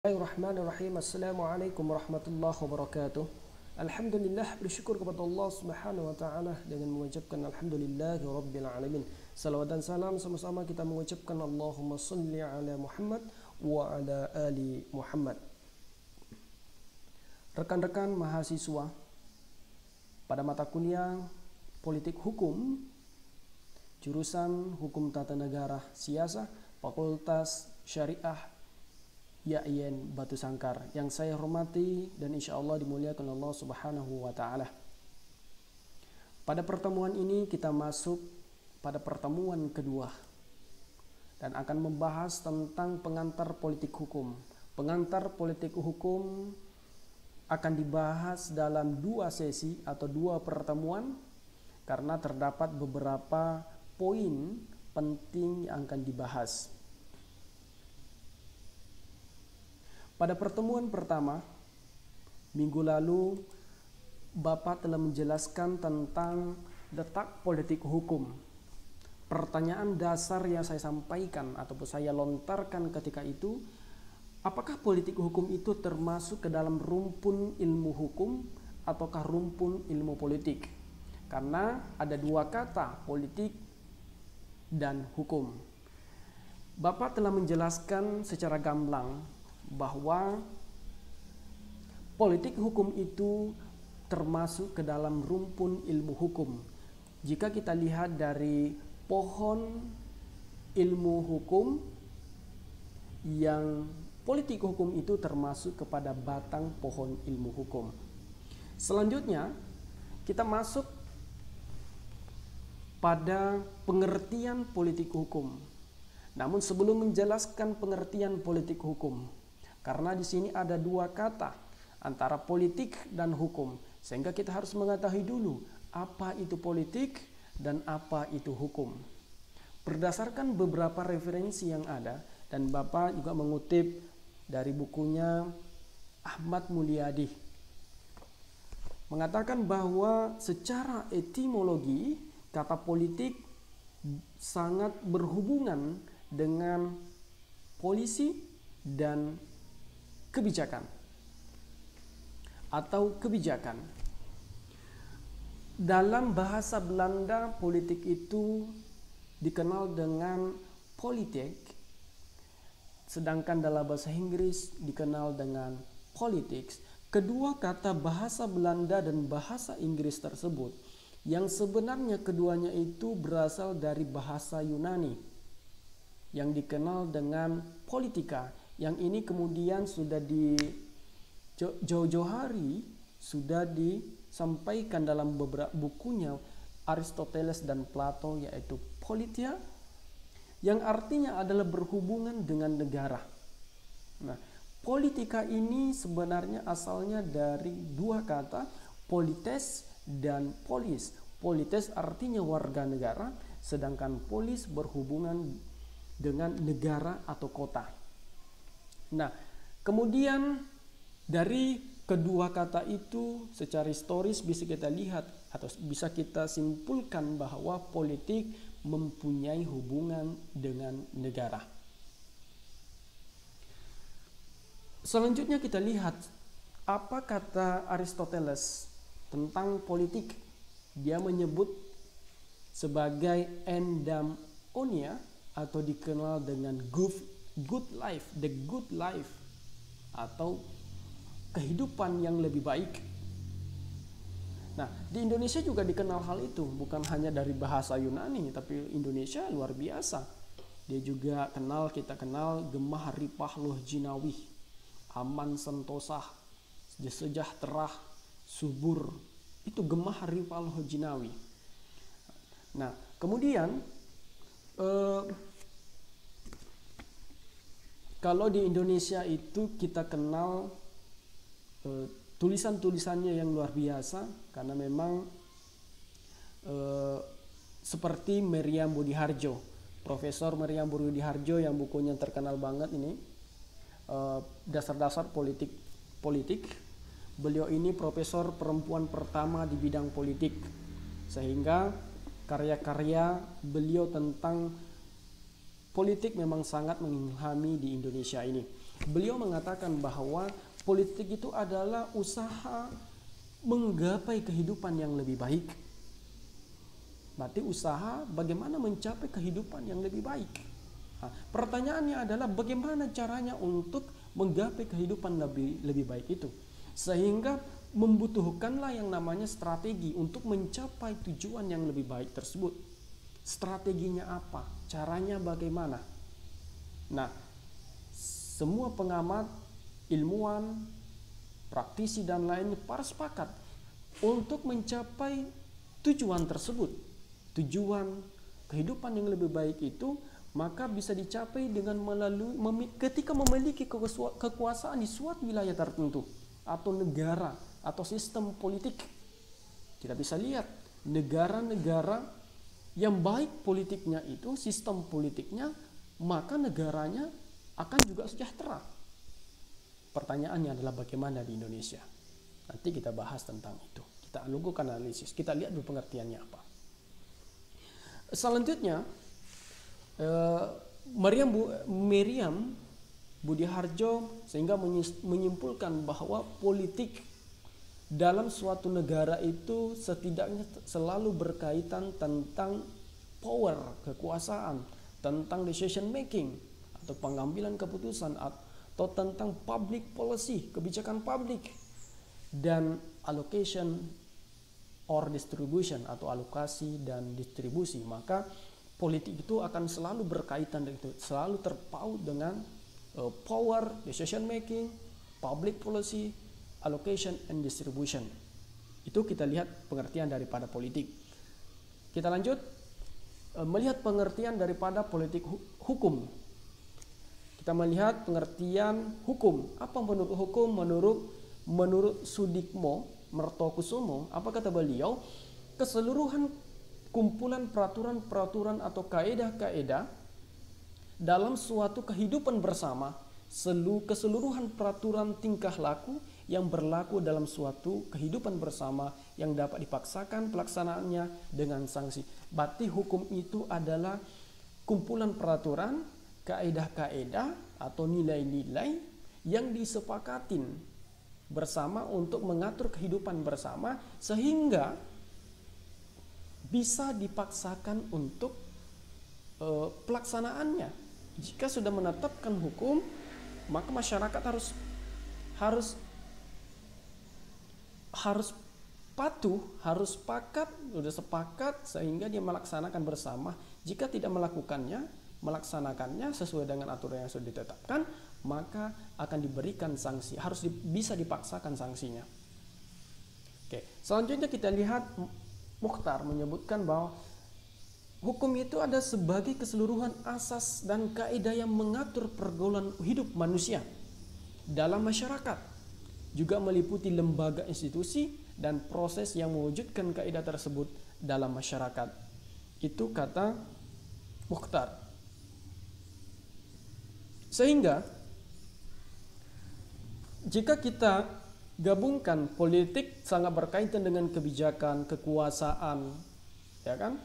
Bismillahirrahmanirrahim. Assalamualaikum warahmatullahi wabarakatuh. Alhamdulillah, bersyukur kepada Allah Subhanahu wa taala dengan mengucapkan alhamdulillahi rabbil alamin. Salawat dan salam sama-sama kita mengucapkan Allahumma shalli ala Muhammad wa ala ali Muhammad. Rekan-rekan mahasiswa, pada mata kuliah Politik Hukum jurusan Hukum Tata Negara Siasah, Fakultas Syariah YAIN Batu Sangkar, yang saya hormati dan insya Allah dimuliakan Allah Subhanahu wa taala. Pada pertemuan ini kita masuk pada pertemuan kedua dan akan membahas tentang pengantar politik hukum. Pengantar politik hukum akan dibahas dalam dua sesi atau dua pertemuan karena terdapat beberapa poin penting yang akan dibahas. Pada pertemuan pertama, minggu lalu, Bapak telah menjelaskan tentang letak politik hukum. Pertanyaan dasar yang saya sampaikan ataupun saya lontarkan ketika itu, apakah politik hukum itu termasuk ke dalam rumpun ilmu hukum ataukah rumpun ilmu politik? Karena ada dua kata, politik dan hukum. Bapak telah menjelaskan secara gamblang bahwa politik hukum itu termasuk ke dalam rumpun ilmu hukum. Jika kita lihat dari pohon ilmu hukum, yang politik hukum itu termasuk kepada batang pohon ilmu hukum. Selanjutnya, kita masuk pada pengertian politik hukum. Namun sebelum menjelaskan pengertian politik hukum, karena di sini ada dua kata antara politik dan hukum, sehingga kita harus mengetahui dulu apa itu politik dan apa itu hukum. Berdasarkan beberapa referensi yang ada, dan Bapak juga mengutip dari bukunya Ahmad Mulyadi, mengatakan bahwa secara etimologi kata politik sangat berhubungan dengan polisi dan kebijakan atau kebijakan. Dalam bahasa Belanda, politik itu dikenal dengan politik, sedangkan dalam bahasa Inggris dikenal dengan politics. Kedua kata bahasa Belanda dan bahasa Inggris tersebut, yang sebenarnya keduanya itu berasal dari bahasa Yunani yang dikenal dengan politika. Yang ini kemudian sudah di jauh-jauh hari sudah disampaikan dalam beberapa bukunya Aristoteles dan Plato, yaitu politia, yang artinya adalah berhubungan dengan negara. Nah, politika ini sebenarnya asalnya dari dua kata, polites dan polis. Polites artinya warga negara, sedangkan polis berhubungan dengan negara atau kota. Nah, kemudian dari kedua kata itu secara historis bisa kita lihat atau bisa kita simpulkan bahwa politik mempunyai hubungan dengan negara. Selanjutnya kita lihat apa kata Aristoteles tentang politik. Dia menyebut sebagai endaimonia atau dikenal dengan good life, the good life atau kehidupan yang lebih baik. Nah, di Indonesia juga dikenal hal itu, bukan hanya dari bahasa Yunani, tapi Indonesia luar biasa. Dia juga kita kenal gemah ripah loh jinawi, aman sentosah, sejahtera, subur. Itu gemah ripah loh jinawi. Nah, kemudian kalau di Indonesia itu kita kenal tulisan-tulisannya yang luar biasa, karena memang seperti Meriam Budiharjo, Profesor Meriam Budiharjo yang bukunya terkenal banget ini, dasar-dasar politik. Beliau ini profesor perempuan pertama di bidang politik, sehingga karya-karya beliau tentang politik memang sangat mengilhami di Indonesia ini. beliau mengatakan bahwa politik itu adalah usaha menggapai kehidupan yang lebih baik. Berarti usaha bagaimana mencapai kehidupan yang lebih baik. Nah, pertanyaannya adalah bagaimana caranya untuk menggapai kehidupan lebih baik itu. Sehingga membutuhkanlah yang namanya strategi untuk mencapai tujuan yang lebih baik tersebut. Strateginya apa? Caranya bagaimana? Nah, semua pengamat, ilmuwan, praktisi dan lainnya para sepakat untuk mencapai tujuan tersebut. Tujuan kehidupan yang lebih baik itu maka bisa dicapai dengan ketika memiliki kekuasaan di suatu wilayah tertentu atau negara atau sistem politik. Kita bisa lihat negara-negara yang baik politiknya itu, sistem politiknya, maka negaranya akan juga sejahtera. Pertanyaannya adalah bagaimana di Indonesia? Nanti kita bahas tentang itu. Kita lakukan analisis, kita lihat dulu pengertiannya apa. Selanjutnya, Meriam Budiharjo sehingga menyimpulkan bahwa politik dalam suatu negara itu setidaknya selalu berkaitan tentang power, kekuasaan, tentang decision making atau pengambilan keputusan, atau tentang public policy, kebijakan publik, dan allocation or distribution atau alokasi dan distribusi. Maka politik itu akan selalu berkaitan dengan itu, selalu terpaut dengan power, decision making, public policy, allocation and distribution. Itu kita lihat pengertian daripada politik. Kita lanjut melihat pengertian daripada politik hukum. Kita melihat pengertian hukum. Apa menurut hukum? Menurut Sudikmo Mertokusumo, apa kata beliau? Keseluruhan kumpulan peraturan-peraturan atau kaedah-kaedah dalam suatu kehidupan bersama, keseluruhan peraturan tingkah laku yang berlaku dalam suatu kehidupan bersama yang dapat dipaksakan pelaksanaannya dengan sanksi. Berarti hukum itu adalah kumpulan peraturan, kaedah-kaedah atau nilai-nilai yang disepakatin bersama untuk mengatur kehidupan bersama sehingga bisa dipaksakan untuk pelaksanaannya. Jika sudah menetapkan hukum, maka masyarakat harus patuh, harus sepakat sehingga dia melaksanakan bersama. Jika tidak melaksanakannya sesuai dengan aturan yang sudah ditetapkan, maka akan diberikan sanksi, harus bisa dipaksakan sanksinya. Oke, selanjutnya kita lihat Mukhtar menyebutkan bahwa hukum itu ada sebagai keseluruhan asas dan kaidah yang mengatur pergaulan hidup manusia dalam masyarakat, juga meliputi lembaga, institusi, dan proses yang mewujudkan kaidah tersebut dalam masyarakat. Itu kata Mukhtar. Sehingga jika kita gabungkan, politik sangat berkaitan dengan kebijakan, kekuasaan, ya kan?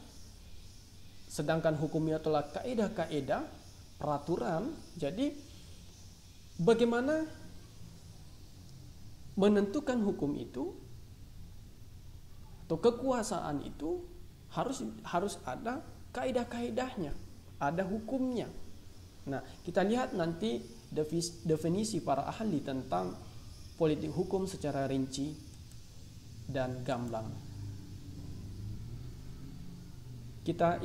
Sedangkan hukumnya adalah kaidah-kaidah, peraturan. Jadi bagaimana menentukan hukum itu atau kekuasaan itu harus ada kaidah-kaidahnya, ada hukumnya. Nah, kita lihat nanti definisi para ahli tentang politik hukum secara rinci dan gamblang. Kita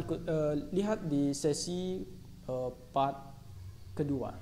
lihat di sesi part kedua.